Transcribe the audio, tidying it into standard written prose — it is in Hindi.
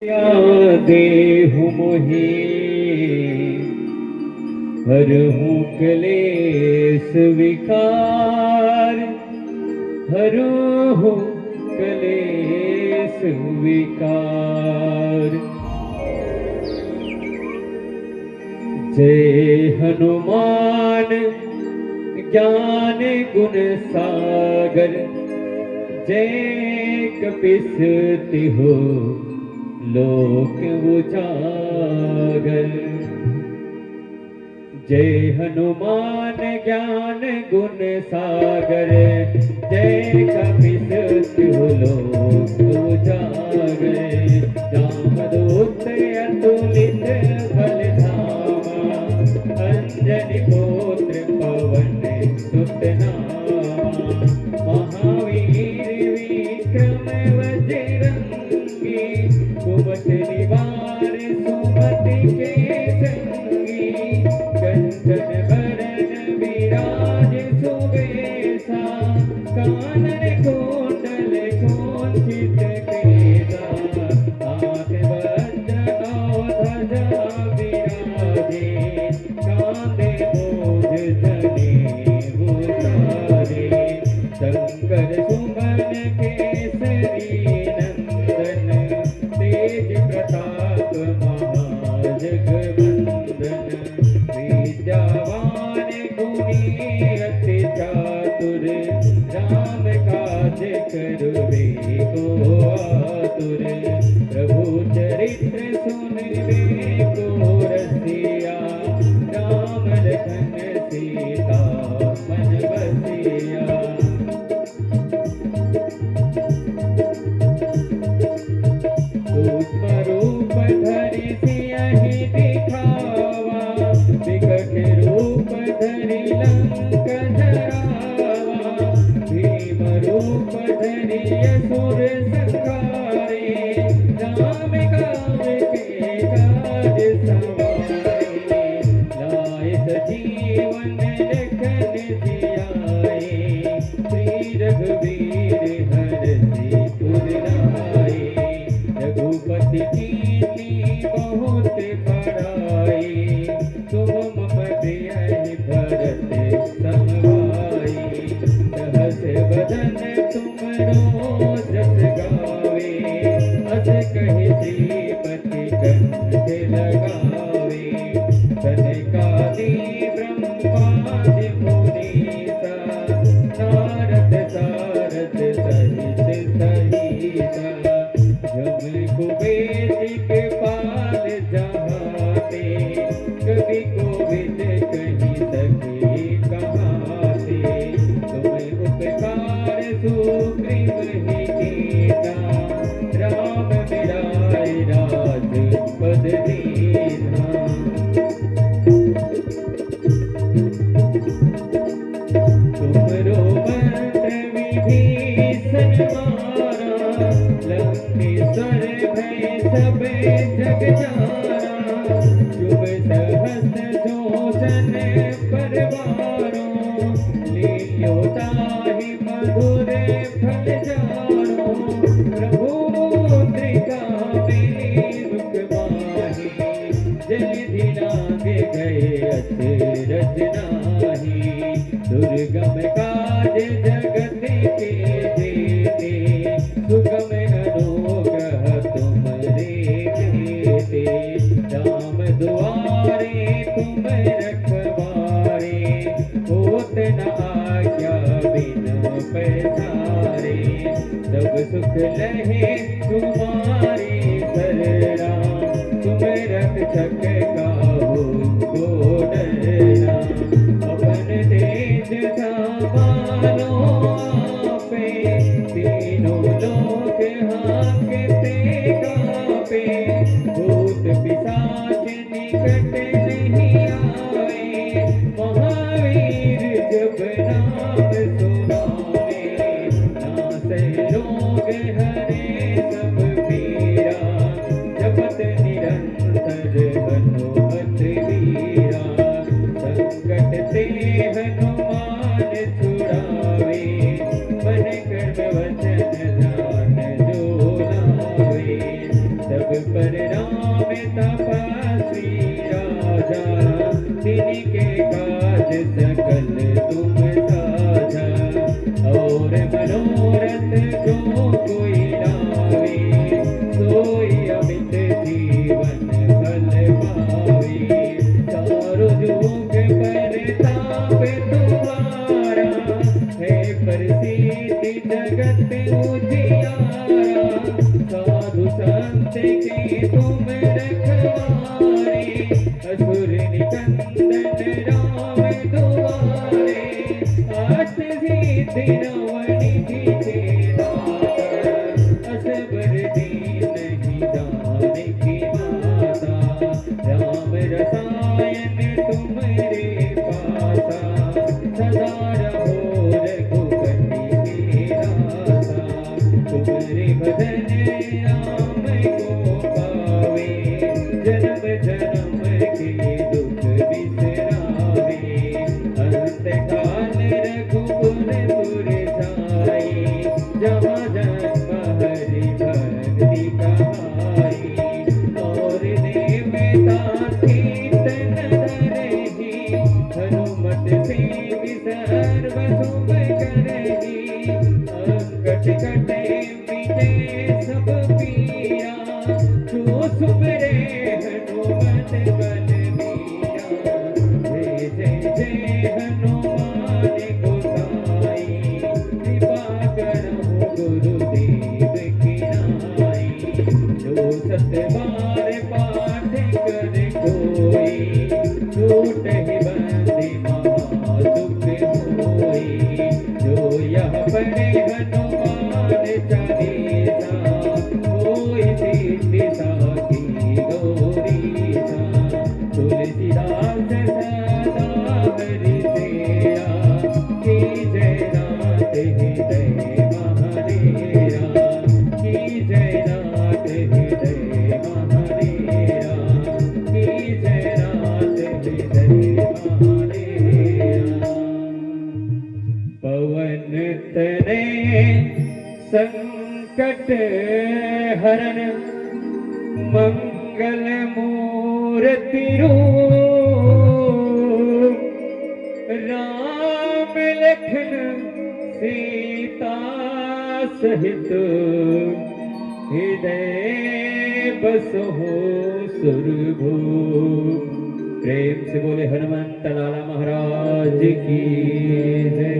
देहु मोहि हरहु क्लेश विकार, हरहु क्लेश विकार। जय हनुमान ज्ञान गुण सागर, जय कपीस तिहु लोक उजागर। जय हनुमान ज्ञान गुण सागर, जय कपीस तिहु लोक उजागर। रामदूत अतुलित बल धामा, अंजनी पुत्र पवन सुत नामा। महावीर विक्रम बजरंगी, कुमति निवार सुमति के संगी। कंचन बरन विराज सुबेसा, कानन कुंडल कुंचित केसा। हाथ वज्र ध्वजा विराजे, कांधे मूढ़ जनेऊ साजे। शंकर सुमन केसरी नंदन, तेज प्रताप महाजगवंदन। विद्यावान गुणी अति चातुर, राम काज करबे को आतुर। प्रभु चरित्र सुनबे को रसिया, राम लखन सीता मन बसिया। सूक्ष्म रूप धरि सियहि दिखावा, विकट रूप धरि लंक जरावा। भीम रूप धरि असुर संहारे, राम काज के काज सवारे। लाए सजीवन लखन जियाए, श्री रघुवीर हरषि उर लाए। रघुपति कीन्ही बहुत बड़ाई, तुम मम प्रिय भरत सम भाई। सहस बदन तुमरो जस गावे, अस कहि श्रीपति कंठ लगावे। सनकादि ब्रह्मादि मुनीसा, नारद सारद सहित सहीसा। जम कुबेर कृपाल जहाते, कवि कोविद कहि सके कहाते। तुम उपकार सुग्रीव ही कीना, राम मिलाए राजपद दीना। तुमरो मंत्र विभीषण मारा, लंकेश्वर भय सब जग जाना। शुभ सहस्र जोजन परवारो, लील्यो ताहि मधुर फल जानो। प्रभु मुद्रिका मेली मुख माही, जलधि लांघे गए अचरज नाहि। दुर्गम काज जगत के जेते, सुगम अनुग्रह तुम्हारे तेते। राम दुआरे तुम रखवारे, होत न आज्ञा बिनु पैसारे। सब सुख लहे तुम्हारे शरणा, तुम रक्षक काहू को डरना। अपन तेज संभालो आपे, तीनों लोक हांकते कांपे। भूत पिशाच निकट नहीं आए, महावीर जब नाम सुनावे। नासै रोग हरे सब पीरा, जपत निरंतर हनुमत वीरा। संकट ते हनुमान छुड़ावे, मन कर्म वचन ध्यान हरि भजन राम को पावे, जन्म जन्म के दुख बिसरावे, अंत काल रघुकुलपुर जाई, जहाँ जन्म हरि भक्ति कहाई, और देवता कीर्तन धरहि, हनुमत सेवि सर्व शुभ करहि, अंकट कटे मिटे सब पीरा, जो सुमरे हनुमत बलबीरा, जय जय जय हनुमान गोसाई, कृपा करहु गुरुदेव की नाई, जो सत बार पाठ कर कोई, छूटहि बंदी महा सुख होई, जो यह पढ़े हनुमान चालीसा, होई सिद्धि साखी गौरीसा, तुलसीदास सदा हरि तेरा, की जय नाथ हृदय महादेरा, की जय नाथ हृदय महादेरा, की जय नाथ हृदय महादेरा। पवन तनय संकट हरण, मंगल मूर्ति रूप, राम लखन सीता सहित, हृदय बसो सुरभूप। प्रेम से बोले हनुमंत लाला महाराज की जय।